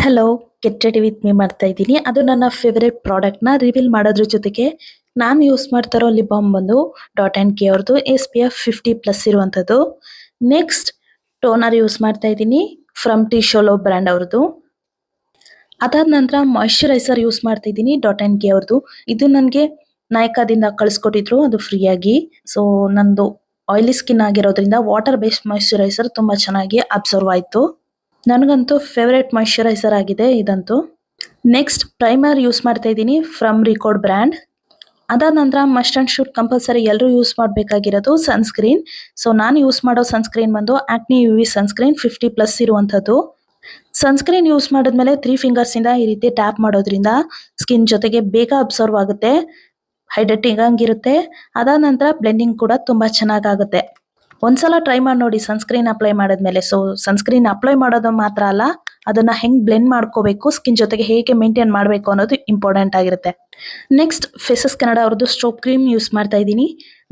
Hello, get ready with me ಮಾಡ್ತಾ ಇದ್ದೀನಿ. ಅದು ನನ್ನ ಫೇವರೇಟ್ ಪ್ರಾಡಕ್ಟ್ನ ರಿವೀಲ್ ಮಾಡೋದ್ರ ಜೊತೆಗೆ ನಾನು ಯೂಸ್ ಮಾಡ್ತಾ ಇರೋ ಲಿಪ್ ಬಾಮ್ ಬಂದು ಡಾಟ್ ಆ್ಯಂಡ್ ಕಿ ಅವ್ರದ್ದು SPF 50+ ಇರುವಂಥದ್ದು. ನೆಕ್ಸ್ಟ್ ಟೋನರ್ ಯೂಸ್ ಮಾಡ್ತಾ ಇದ್ದೀನಿ ಫ್ರಮ್ ಟಿ ಶೋಲೋ ಬ್ರ್ಯಾಂಡ್ ಅವ್ರದ್ದು. ಅದಾದ ನಂತರ ಮಾಯಿಶ್ಚರೈಸರ್ ಯೂಸ್ ಮಾಡ್ತಾ ಇದ್ದೀನಿ ಡಾಟ್ ಆ್ಯಂಡ್ ಕಿ ಅವ್ರದ್ದು. ಇದು ನನಗೆ ನಾಯ್ಕಾದಿಂದ ಕಳಿಸ್ಕೊಟ್ಟಿದ್ರು ಅದು ಫ್ರೀಯಾಗಿ. ಸೊ ನಂದು ಆಯಿಲಿ ಸ್ಕಿನ್ ಆಗಿರೋದ್ರಿಂದ ವಾಟರ್ ಬೇಸ್ಡ್ ಮಾಯಿಶ್ಚರೈಸರ್ ತುಂಬ ಚೆನ್ನಾಗಿ ಅಬ್ಸರ್ವ್ ಆಯಿತು. ನನಗಂತೂ ಫೇವರೇಟ್ ಮಾಯಿಶ್ಚರೈಸರ್ ಆಗಿದೆ ಇದಂತೂ. ನೆಕ್ಸ್ಟ್ ಪ್ರೈಮರ್ ಯೂಸ್ ಮಾಡ್ತಾ ಇದ್ದೀನಿ ಫ್ರಮ್ ರಿಕೋಡ್ ಬ್ರ್ಯಾಂಡ್. ಅದಾದ ನಂತರ ಮಸ್ಟ್ ಅಂಡ್ ಶುಡ್ ಕಂಪಲ್ಸರಿ ಎಲ್ಲರೂ ಯೂಸ್ ಮಾಡಬೇಕಾಗಿರೋದು ಸನ್ಸ್ಕ್ರೀನ್. ಸೊ ನಾನು ಯೂಸ್ ಮಾಡೋ ಸನ್ಸ್ಕ್ರೀನ್ ಬಂದು ಆಕ್ನಿ UV ಸನ್ಸ್ಕ್ರೀನ್ 50+ ಇರುವಂಥದ್ದು. ಸನ್ಸ್ಕ್ರೀನ್ ಯೂಸ್ ಮಾಡಿದ್ಮೇಲೆ 3 ಫಿಂಗರ್ಸಿಂದ ಈ ರೀತಿ ಟ್ಯಾಪ್ ಮಾಡೋದ್ರಿಂದ ಸ್ಕಿನ್ ಜೊತೆಗೆ ಬೇಗ ಅಬ್ಸರ್ವ್ ಆಗುತ್ತೆ, ಹೈಡ್ರೇಟಿಂಗ್ ಆಗಿರುತ್ತೆ. ಅದಾದ ನಂತರ ಬ್ಲೆಂಡಿಂಗ್ ಕೂಡ ತುಂಬ ಚೆನ್ನಾಗಾಗುತ್ತೆ. ಒಂದ್ಸಲ ಟ್ರೈ ಮಾಡಿ ನೋಡಿ ಸನ್ಸ್ಕ್ರೀನ್ ಅಪ್ಲೈ ಮಾಡಿದ್ಮೇಲೆ. ಸೊ ಸನ್ಸ್ಕ್ರೀನ್ ಅಪ್ಲೈ ಮಾಡೋದು ಮಾತ್ರ ಅಲ್ಲ, ಅದನ್ನ ಹೆಂಗ್ ಬ್ಲೆಂಡ್ ಮಾಡ್ಕೋಬೇಕು, ಸ್ಕಿನ್ ಜೊತೆಗೆ ಹೇಗೆ ಮೇಂಟೈನ್ ಮಾಡಬೇಕು ಅನ್ನೋದು ಇಂಪಾರ್ಟೆಂಟ್ ಆಗಿರುತ್ತೆ. ನೆಕ್ಸ್ಟ್ ಫೇಸಸ್ ಕೆನಡಾ ಅವ್ರದ್ದು ಸ್ಟ್ರೋಕ್ ಕ್ರೀಮ್ ಯೂಸ್ ಮಾಡ್ತಾ ಇದ್ದೀನಿ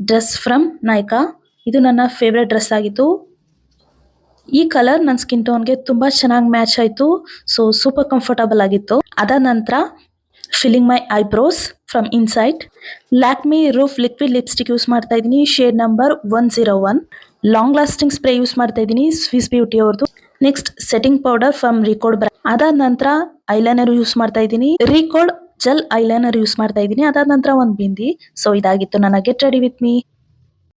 ಡ್ರೆಸ್ ಫ್ರಮ್ ನಾಯ್ಕಾ. ಇದು ನನ್ನ ಫೇವ್ರೆಟ್ ಡ್ರೆಸ್ ಆಗಿತ್ತು. ಈ ಕಲರ್ ನನ್ನ ಸ್ಕಿನ್ ಟೋನ್ಗೆ ತುಂಬಾ ಚೆನ್ನಾಗಿ ಮ್ಯಾಚ್ ಆಯಿತು. ಸೊ ಸೂಪರ್ ಕಂಫರ್ಟಬಲ್ ಆಗಿತ್ತು. ಅದಾದ ನಂತರ filling my eyebrows from Insight Lakme rouge liquid lipstick use ಮಾಡ್ತಾ ಇದ್ದೀನಿ shade number 101. Long lasting spray use ಮಾಡ್ತಾ ಇದ್ದೀನಿ ಸ್ವಿಸ್ ಬ್ಯೂಟಿ ಅವ್ರದ್ದು. Next setting powder from Recode brand. ಅದಾದ ನಂತರ ಐಲೈನರ್ ಯೂಸ್ ಮಾಡ್ತಾ ಇದ್ದೀನಿ ರಿಕೋಡ್ ಜೆಲ್ ಐಲೈನರ್ ಯೂಸ್ ಮಾಡ್ತಾ ಇದ್ದೀನಿ. ಅದಾದ ನಂತರ ಒಂದು ಬಿಂದಿ. ಸೊ ಇದಾಗಿತ್ತು ನನ್ನ ಗೆಟ್ ರೆಡಿ ವಿತ್ ಮೀ.